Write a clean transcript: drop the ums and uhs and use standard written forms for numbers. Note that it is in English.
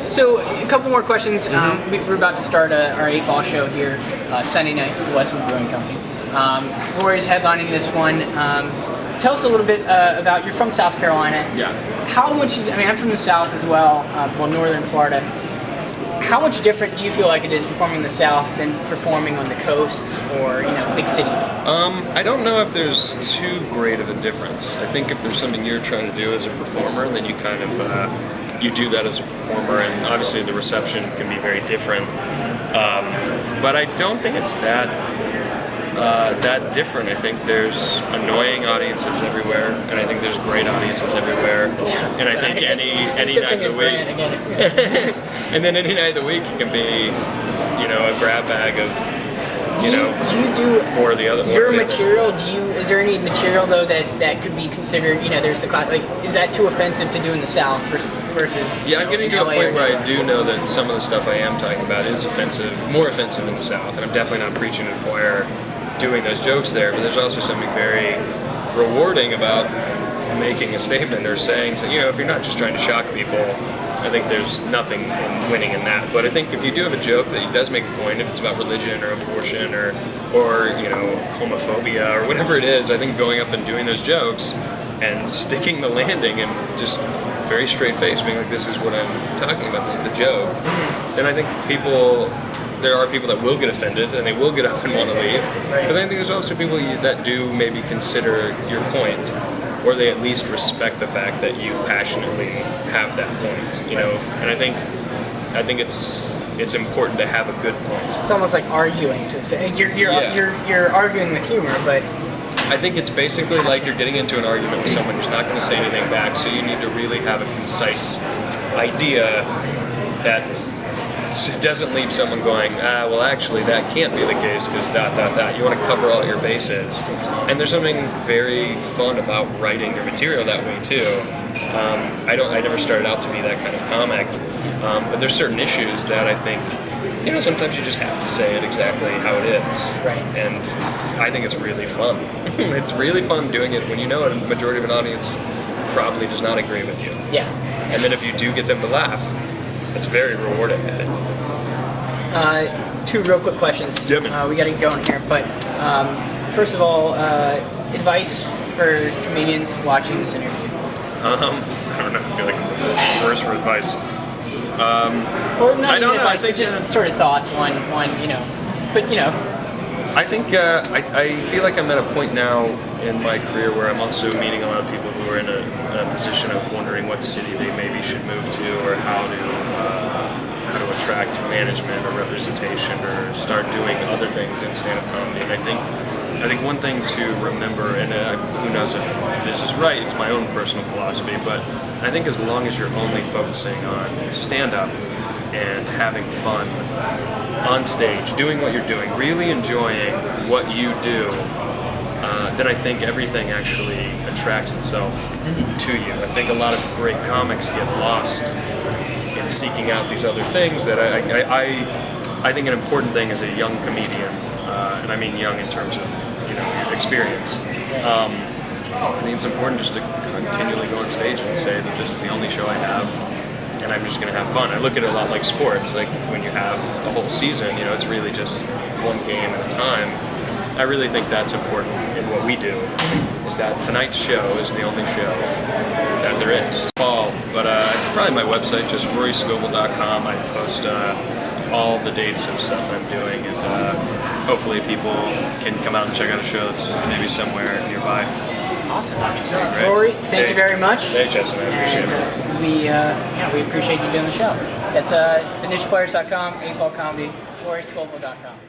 So a couple more questions. We're about to start our 8-ball show here Sunday nights at the Westwood Brewing Company. Rory's headlining this one. Tell us a little bit about, you're from South Carolina. Yeah. How much is, I mean, I'm from the South as well, northern Florida. How much different do you feel like it is performing in the South than performing on the coasts or, big cities? I don't know if there's too great of a difference. I think if there's something you're trying to do as a performer, then you kind of, you do that as a performer, and obviously the reception can be very different. But I don't think it's that different. I think there's annoying audiences everywhere, and I think there's great audiences everywhere. And I think any night of the week, and then any night of the week, it can be, a grab bag of, do you do or the other. Your material? Is there any material though that could be considered? There's the class. Like, is that too offensive to do in the South versus? Yeah, I'm getting to a point where I do know that some of the stuff I am talking about is offensive, more offensive in the South, and I'm definitely not preaching to the choir doing those jokes there, but there's also something very rewarding about making a statement or saying, so, if you're not just trying to shock people, I think there's nothing in winning in that. But I think if you do have a joke that does make a point, if it's about religion or abortion or homophobia or whatever it is, I think going up and doing those jokes and sticking the landing and just very straight face being like, this is what I'm talking about, this is the joke, then I think there are people that will get offended and they will get up and want to leave. But I think there's also people that do maybe consider your point, or they at least respect the fact that you passionately have that point. And I think it's important to have a good point. It's almost like arguing to say you're arguing with humor, but I think it's basically like you're getting into an argument with someone who's not going to say anything back. So you need to really have a concise idea that it doesn't leave someone going, well, actually, that can't be the case because ... You want to cover all your bases. And there's something very fun about writing your material that way, too. I never started out to be that kind of comic, but there's certain issues that I think, sometimes you just have to say it exactly how it is. Right. And I think it's really fun. It's really fun doing it when a majority of an audience probably does not agree with you. Yeah. And then if you do get them to laugh, it's very rewarding, I think. 2 real quick questions. Yeah, man. We got to get going here, but first of all, advice for comedians watching this interview. I don't know. I feel like I'm the worst for advice. Or not I don't know. advice, but just sort of thoughts on. But I think I feel like I'm at a point now in my career where I'm also meeting a lot of people who are in a position of wondering what city they maybe should move to, or how to attract management or representation or start doing other things in stand-up comedy. And I think one thing to remember, and who knows if this is right, it's my own personal philosophy, but I think as long as you're only focusing on stand-up and having fun on stage, doing what you're doing, really enjoying what you do, then I think everything actually attracts itself to you. I think a lot of great comics get lost in seeking out these other things that I think an important thing as a young comedian, and I mean young in terms of experience. I think it's important just to continually go on stage and say that this is the only show I have, and I'm just going to have fun. I look at it a lot like sports. Like when you have the whole season, it's really just one game at a time. I really think that's important in what we do, is that tonight's show is the only show that there is. But probably my website, just roryscovel.com. I post all the dates of stuff I'm doing, and hopefully people can come out and check out a show that's maybe somewhere nearby. Awesome. Great. Rory, thank you very much. Hey, Justin, I appreciate it. We appreciate you doing the show. That's thenicheplayers.com, 8-ball comedy, roryscovel.com.